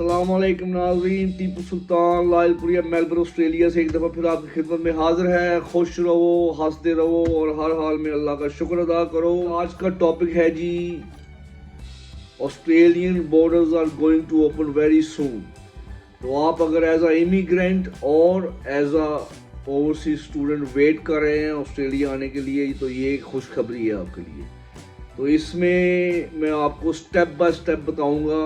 अस्सलामुअलैकुम नाज़रीन, Tipu Sultan लालपुरिया Melbourne Australia से एक दफ़ा फिर आपकी खिदमत में हाजिर है। खुश रहो, हंसते रहो और हर हाल में अल्लाह का शुक्र अदा करो। आज का टॉपिक है जी, Australian borders are going to open very soon. तो आप अगर एज अ इमिग्रेंट और as a overseas student wait कर रहे हैं ऑस्ट्रेलिया आने के लिए, तो ये खुशखबरी है आपके लिए। तो इसमें मैं आपको स्टेप बाय स्टेप बताऊंगा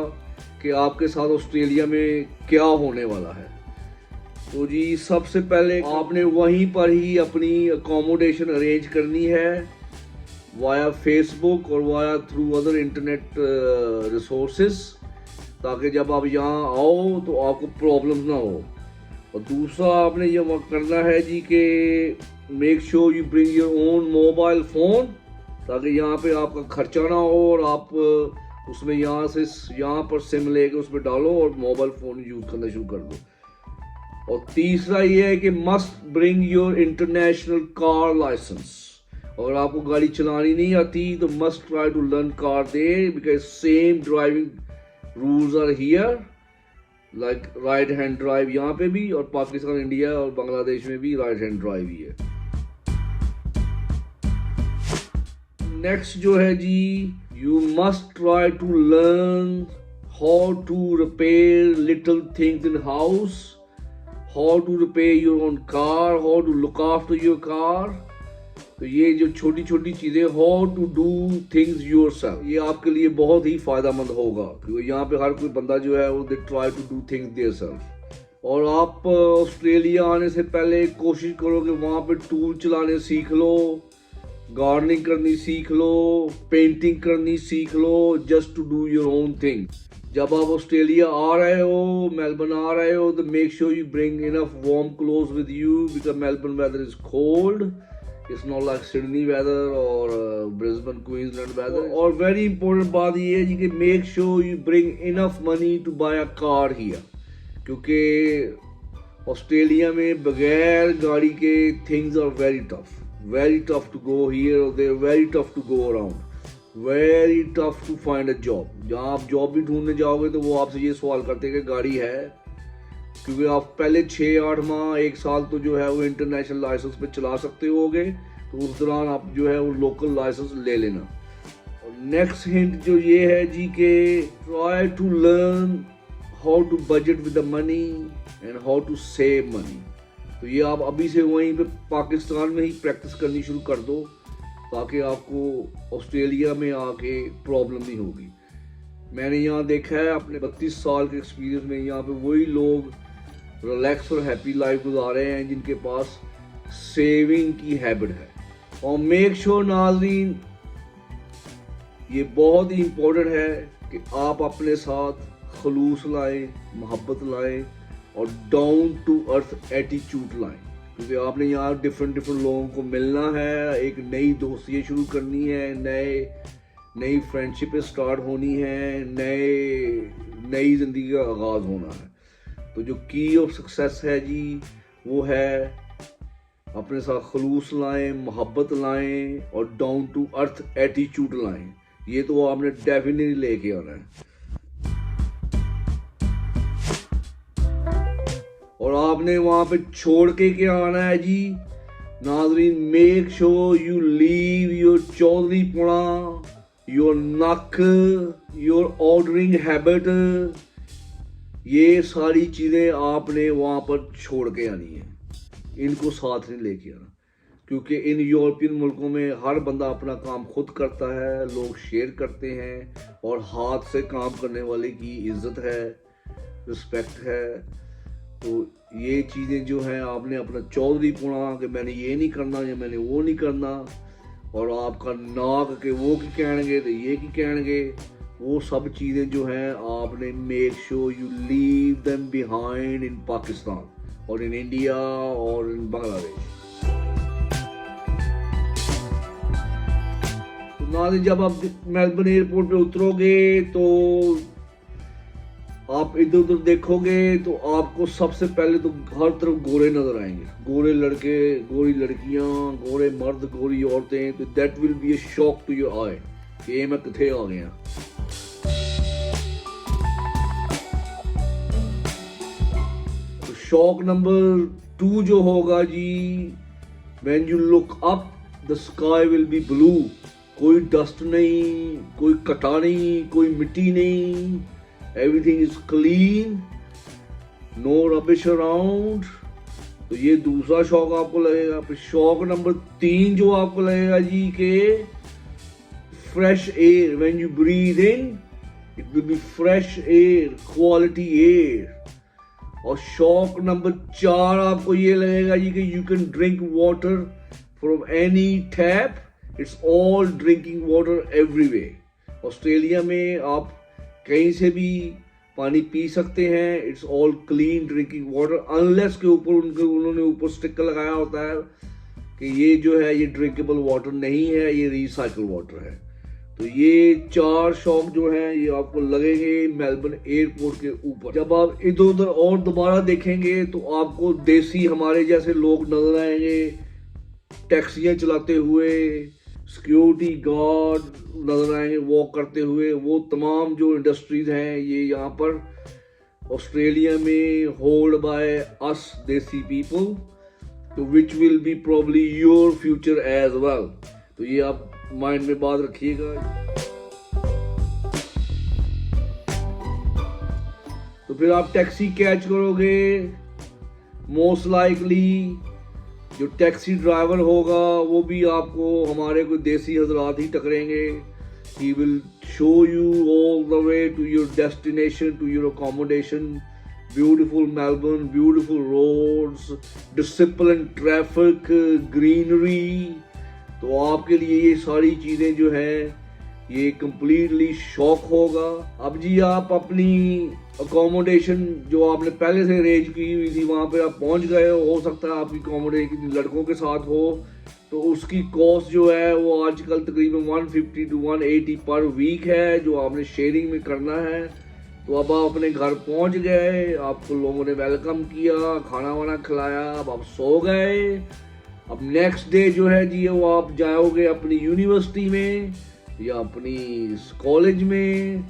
कि आपके साथ ऑस्ट्रेलिया में क्या होने वाला है। तो जी सबसे पहले आपने वहीं पर ही अपनी अकोमोडेशन अरेंज करनी है वाया फेसबुक और via through other internet resources, ताकि जब आप यहाँ आओ तो आपको प्रॉब्लम ना हो। और दूसरा आपने ये करना है जी कि make sure you bring your own mobile phone, ताकि यहाँ पे आपका खर्चा ना हो और आप उसमें यहाँ पर सिम लेके उसमें डालो और मोबाइल फ़ोन यूज़ करना शुरू कर दो। और तीसरा ये है कि must bring your international car licence. अगर आपको गाड़ी चलानी नहीं आती तो must try to learn car there, because same driving rules are here, like right hand drive यहाँ पे भी, और पाकिस्तान, इंडिया और बांग्लादेश में भी राइट हैंड ड्राइव ही है। नेक्स्ट जो है जी, you must try to learn how to repair little things in house, how to repair your own car, how to look after your car। तो ये जो छोटी छोटी चीज़ें, how to do things yourself, ये आपके लिए बहुत ही फ़ायदेमंद होगा, क्योंकि यहाँ पे हर कोई बंदा जो है वो they try to do things themselves। और आप ऑस्ट्रेलिया आने से पहले कोशिश करो कि वहाँ पे टूल चलाने सीख लो, गार्डनिंग करनी सीख लो, पेंटिंग करनी सीख लो, just to do your own thing. जब आप ऑस्ट्रेलिया आ रहे हो, मेलबर्न आ रहे हो, तो make sure you bring enough warm clothes with you, because Melbourne weather is cold, it's not like Sydney weather और ब्रिस्बेन क्वींसलैंड वेदर। और वेरी इंपॉर्टेंट बात ये है जी कि make sure you bring enough money to buy a car here, क्योंकि Australia में बगैर गाड़ी के things are very tough to go here, or they're very tough to go around, very tough to find a job। जहाँ आप job भी ढूंढने जाओगे तो वो आपसे ये सवाल करते हैं कि गाड़ी है, क्योंकि आप पहले 6-8 माह 1 साल तो जो है वो इंटरनेशनल लाइसेंस पे चला सकते होगे, तो उस दौरान आप जो है वो लोकल लाइसेंस ले लेना। और नेक्स्ट हिंट जो ये है जी कि try to learn how to budget with the money and how to save money. तो ये आप अभी से वहीं पे पाकिस्तान में ही प्रैक्टिस करनी शुरू कर दो, ताकि आपको ऑस्ट्रेलिया में आके प्रॉब्लम नहीं होगी। मैंने यहाँ देखा है अपने 32 साल के एक्सपीरियंस में, यहाँ पे वही लोग रिलैक्स और हैप्पी लाइफ गुजार रहे हैं जिनके पास सेविंग की हैबिट है। और मेक श्योर नाज़रीन, ये बहुत ही इम्पोर्टेंट है कि आप अपने साथ खलूस लाएं, मोहब्बत लाएं और डाउन टू अर्थ एटीट्यूड लाएं, क्योंकि आपने यहाँ डिफरेंट लोगों को मिलना है, एक नई दोस्तियाँ शुरू करनी है, नई फ्रेंडशिपें स्टार्ट होनी है, नई ज़िंदगी का आगाज़ होना है। तो जो की ऑफ सक्सेस है जी, वो है अपने साथ खलूस लाएं, मोहब्बत लाएं और डाउन टू अर्थ एटीट्यूड लाएं। ये तो आपने डेफिनेटली लेके आना है। और आपने वहाँ पे छोड़ के क्या आना है जी नाजरीन, make sure you leave your चौधरीपना, योर नक, योर ऑर्डरिंग हैबिट, ये सारी चीज़ें आपने वहाँ पर छोड़ के आनी है, इनको साथ नहीं लेके आना। क्योंकि इन यूरोपियन मुल्कों में हर बंदा अपना काम खुद करता है, लोग शेयर करते हैं और हाथ से काम करने वाले की इज्जत है, रिस्पेक्ट है। तो ये चीज़ें जो हैं आपने अपना चौधरीपना कि मैंने ये नहीं करना या मैंने वो नहीं करना, और आपका नाक के वो की कहणगे तो ये की कहणगे, वो सब चीज़ें जो हैं आपने make sure you leave them behind in Pakistan और इन इंडिया और इन बांग्लादेश। तो नाज़रीन, जब आप मेलबर्न एयरपोर्ट पे उतरोगे तो आप इधर उधर देखोगे तो आपको सबसे पहले तो हर तरफ गोरे नजर आएंगे, गोरे लड़के, गोरी लड़कियां, गोरे मर्द, गोरी औरतें। तो that will be a shock to your eye कि ये मैं किथे आ गया। शौक नंबर 2 जो होगा जी, when you look up the sky will be blue. कोई डस्ट नहीं, कोई कटा नहीं, कोई मिट्टी नहीं, everything is clean, no rubbish around. तो ये दूसरा शौक आपको लगेगा। फिर शौक नंबर 3 जो आपको लगेगा जी के fresh air, when you breathe in it will be fresh air, quality air. और शौक नंबर 4 आपको ये लगेगा जी कि you can drink water from any tap, it's all drinking water everywhere. Australia में आप कहीं से भी पानी पी सकते हैं, it's all clean drinking water, unless के ऊपर उन्होंने ऊपर स्टिकर लगाया होता है कि ये जो है ये ड्रिंकेबल वाटर नहीं है, ये रिसाइकल वाटर है। तो ये 4 शौक जो हैं ये आपको लगेंगे मेलबर्न एयरपोर्ट के ऊपर। जब आप इधर उधर और दोबारा देखेंगे तो आपको देसी हमारे जैसे लोग नजर आएंगे, टैक्सियां चलाते हुए, सिक्योरिटी गार्ड नजर आएंगे वॉक करते हुए। वो तमाम जो इंडस्ट्रीज हैं ये यहाँ पर ऑस्ट्रेलिया में hold by us desi people, तो which will be probably your future as well. तो ये आप माइंड में बात रखिएगा। तो फिर आप टैक्सी कैच करोगे, मोस्ट लाइकली जो टैक्सी ड्राइवर होगा वो भी आपको हमारे कोई देसी हजरात ही टकरेंगे। He will show you all the way to your destination, to your accommodation. Beautiful Melbourne, beautiful roads, discipline traffic, greenery. तो आपके लिए ये सारी चीज़ें जो हैं ये कंप्लीटली शौक होगा। अब जी आप अपनी अकोमोडेशन जो आपने पहले से अरेंज की हुई थी वहाँ पे आप पहुँच गए हो सकता है आपकी अकोमोडेशन लड़कों के साथ हो, तो उसकी कॉस्ट जो है वो आजकल तकरीबन 150 to 180 पर वीक है जो आपने शेयरिंग में करना है। तो अब आप अपने घर पहुँच गए, आपको लोगों ने वेलकम किया, खाना वाना खिलाया, अब आप सो गए। अब नेक्स्ट डे जो है जी वो आप जाओगे अपनी यूनिवर्सिटी में या अपनी कॉलेज में।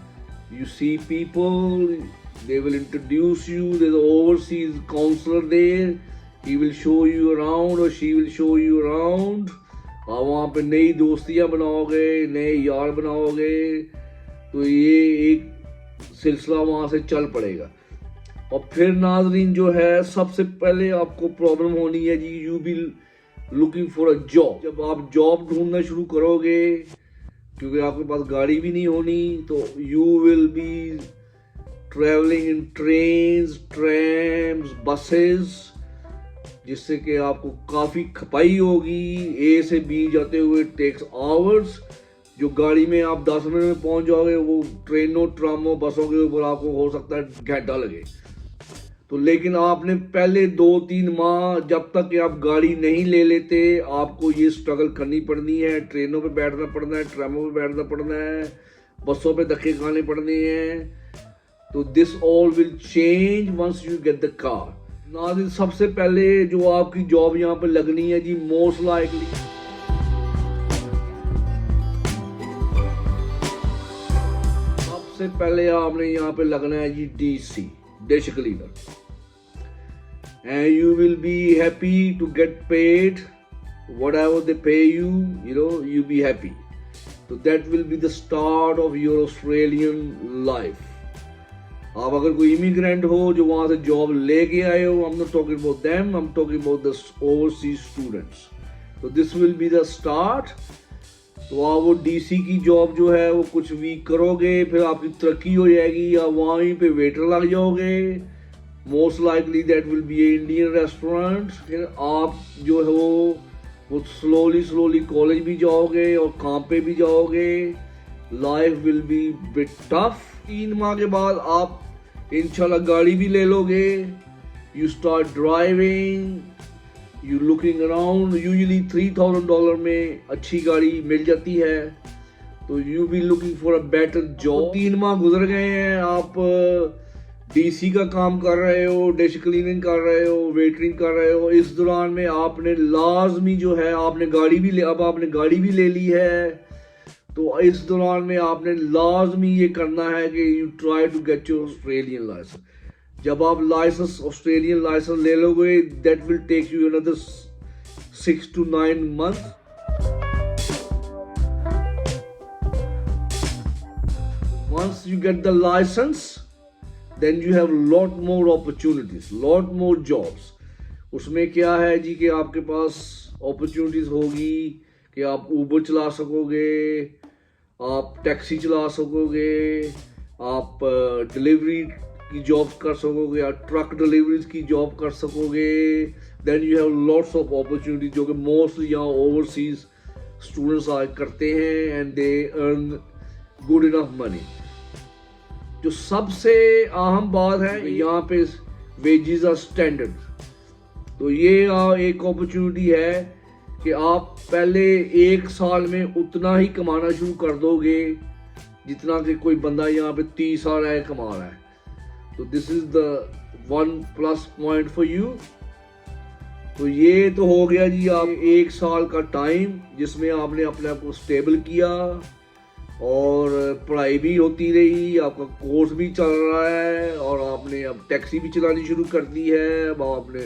You see people, they will introduce you, there's an overseas counselor there, he will show you around or she will show you around। आप वहाँ पे नई दोस्तियाँ बनाओगे, नए यार बनाओगे, तो ये एक सिलसिला वहाँ से चल पड़ेगा। और फिर नाजरीन जो है सबसे पहले आपको प्रॉब्लम होनी है जी, you be looking for a job. जब आप जॉब ढूंढना शुरू करोगे क्योंकि आपके पास गाड़ी भी नहीं होनी, तो you will be travelling in trains, ट्रैम्स, buses, जिससे कि आपको काफ़ी खपाई होगी। ए से बी जाते हुए टेक्स आवर्स। जो गाड़ी में आप 10 मिनट में पहुंच जाओगे वो ट्रेनों, ट्रामों, बसों के ऊपर आपको हो सकता है घंटा लगे। तो लेकिन आपने पहले 2-3 माह जब तक कि आप गाड़ी नहीं ले लेते आपको ये स्ट्रगल करनी पड़नी है। ट्रेनों पे बैठना पड़ना है, ट्रामों पे बैठना पड़ना है, बसों पे धक्के खाने पड़ने हैं। तो this all will change once you get the car. नाज़रीन सबसे पहले जो आपकी जॉब यहाँ पे लगनी है जी, मोस्ट लाइकली सबसे पहले आपने यहाँ पे लगना है जी DC, dish cleaner. And you will be happy to get paid whatever they pay you, you be happy. So that will be the start of your Australian life. आप अगर कोई इमिग्रेंट हो जो वहाँ से जॉब लेके आए हो, I'm not talking about them, I'm talking about the overseas students. So this will be the start. तो आप वो DC की जॉब जो है वो कुछ वीक करोगे, फिर आपकी तरक्की हो जाएगी, या वहीं पे वेटर लग जाओगे। Most likely that will B Indian restaurant. फिर आप जो है वो स्लोली कॉलेज भी जाओगे और काम पे भी जाओगे। Life will be bit tough. 3 माह के बाद आप इंशाल्लाह गाड़ी भी ले लोगे। You start driving, you looking around. Usually $3,000 में अच्छी गाड़ी मिल जाती है, तो you be looking for a better job. 3 माह गुजर गए हैं, आप DC का काम कर रहे हो, डिश क्लीनिंग कर रहे हो, वेटरिंग कर रहे हो। इस दौरान में आपने लाजमी जो है आपने गाड़ी भी ले ली है, तो इस दौरान में आपने लाजमी ये करना है कि you try to get your Australian licence. जब आप लाइसेंस ऑस्ट्रेलियन लाइसेंस ले लोगे, that will take you another 6 to 9 months. Once you get the license, then you have lot more opportunities, lot more jobs. उसमें क्या है जी कि आपके पास opportunities होगी कि आप ऊबर चला सकोगे, आप टैक्सी चला सकोगे, आप डिलीवरी की जॉब कर सकोगे, आप ट्रक डिलीवरीज की जॉब कर सकोगे. Then you have lots of opportunity जो कि मोस्टली यहाँ ओवरसीज स्टूडेंट्स आज करते हैं and they earn good enough money. जो सबसे अहम बात है यहाँ पे वेजेस आर स्टैंडर्ड. तो ये एक अपॉर्चुनिटी है कि आप पहले 1 साल में उतना ही कमाना शुरू कर दोगे जितना कि कोई बंदा यहाँ पे 30 साल है कमा रहा है. तो this is the 1 plus point for you. तो ये तो हो गया जी आप 1 साल का टाइम जिसमें आपने अपने आप को स्टेबल किया और पढ़ाई भी होती रही, आपका कोर्स भी चल रहा है और आपने अब टैक्सी भी चलानी शुरू कर दी है, अब आपने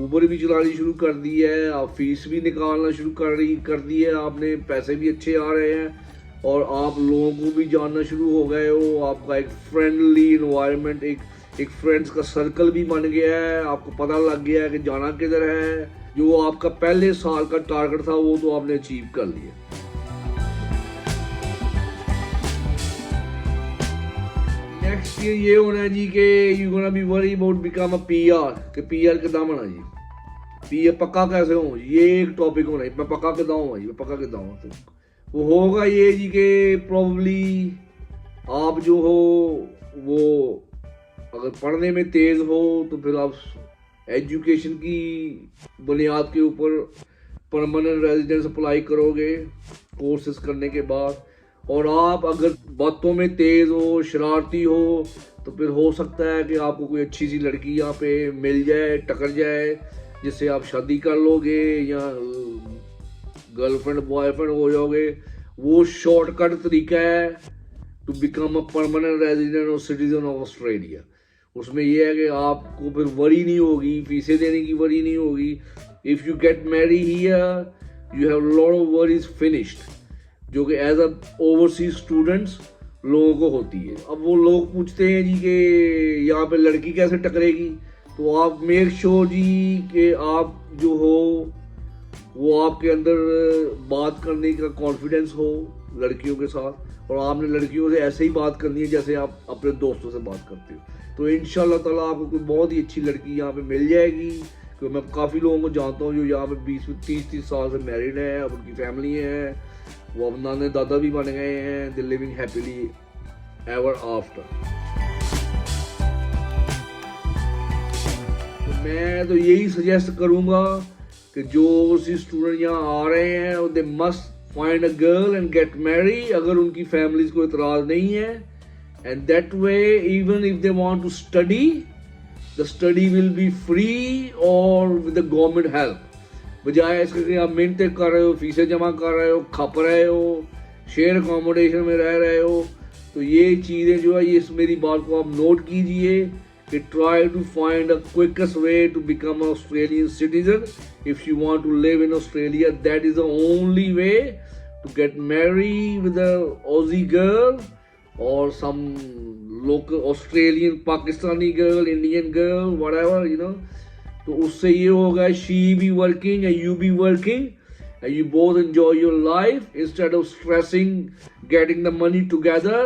ऊबर भी चलानी शुरू कर दी है, आप फीस भी निकालना शुरू कर दी है, आपने पैसे भी अच्छे आ रहे हैं और आप लोगों को भी जानना शुरू हो गए हो. आपका एक फ्रेंडली इन्वायरमेंट, एक फ्रेंड्स का सर्कल भी बन गया है. आपको पता लग गया है कि जाना किधर है. जो आपका पहले साल का टारगेट था वो तो आपने अचीव कर लिया. नेक्स्ट ये होना है जी कि you gonna be worry about become a PR. कि पीआर कितना बना जी, पीआर पक्का कैसे हो, ये एक टॉपिक होना है. मैं पक्का कितना हूँ जी, मैं पक्का कितना हूँ. तो वो होगा ये जी कि प्रोबेबली आप जो हो वो अगर पढ़ने में तेज हो तो फिर आप एजुकेशन की बुनियाद के ऊपर परमानेंट रेजिडेंस अप्लाई करोगे कोर्सेज करने के बाद. और आप अगर बातों में तेज हो, शरारती हो, तो फिर हो सकता है कि आपको कोई अच्छी सी लड़की यहाँ पे मिल जाए, टकर जाए, जिससे आप शादी कर लोगे या गर्लफ्रेंड बॉयफ्रेंड हो जाओगे. वो शॉर्टकट तरीका है to become a permanent resident और सिटीजन ऑफ ऑस्ट्रेलिया. उसमें यह है कि आपको फिर वरी नहीं होगी, फीसें देने की वरी नहीं होगी. If you get Mary here you have lot of worries finished, जो कि एज अ ओवरसीज स्टूडेंट्स लोगों को होती है. अब वो लोग पूछते हैं जी कि यहाँ पे लड़की कैसे टकरेगी. तो आप मेक श्योर जी कि आप जो हो वो आपके अंदर बात करने का कॉन्फिडेंस हो लड़कियों के साथ, और आपने लड़कियों से ऐसे ही बात करनी है जैसे आप अपने दोस्तों से बात करते हो. तो इंशाल्लाह ताला आपको कोई बहुत ही अच्छी लड़की यहाँ पे मिल जाएगी. क्योंकि मैं काफ़ी लोगों को जानता हूँ जो यहाँ पे 20-30 साल से मैरिड है, अब उनकी फैमिली है, वो अब नाने दादा भी बन गए हैं. दे लिविंग हैप्पीली एवर आफ्टर. तो मैं तो यही सजेस्ट करूँगा कि जो ओवरसीज स्टूडेंट यहाँ आ रहे हैं they must find a girl and get marry, अगर उनकी फैमिलीज को इतराज़ नहीं है. And that way even if they want to study, the study will be free और विद द गवर्नमेंट हेल्प. बजाय इसके कि आप मेहनतें कर रहे हो, फीसें जमा कर रहे हो, खप रहे हो, शेयर अकोमोडेशन में रह रहे हो. तो ये चीज़ें जो है, ये इस मेरी बात को आप नोट कीजिए कि try to find a quickest way to become a Australian citizen. If you want to live in Australia, that is the only way to get marry with a Aussie girl और some local Australian, Pakistani girl, Indian girl, whatever you know. तो उससे ये होगा she be working and you be working and you both enjoy your life instead of stressing getting the money together,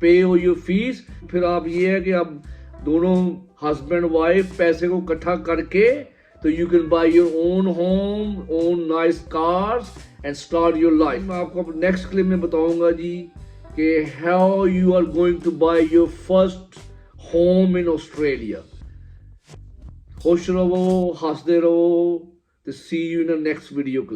pay all your fees. फिर आप ये है कि आप दोनों हस्बैंड वाइफ पैसे को इकट्ठा करके तो you can buy your own home, own nice cars and start your life. मैं आपको नेक्स्ट क्लिप में बताऊंगा जी कि how you are going to buy your first home in Australia. खुश रहो, हंसते रहो. To see you in the next video clip.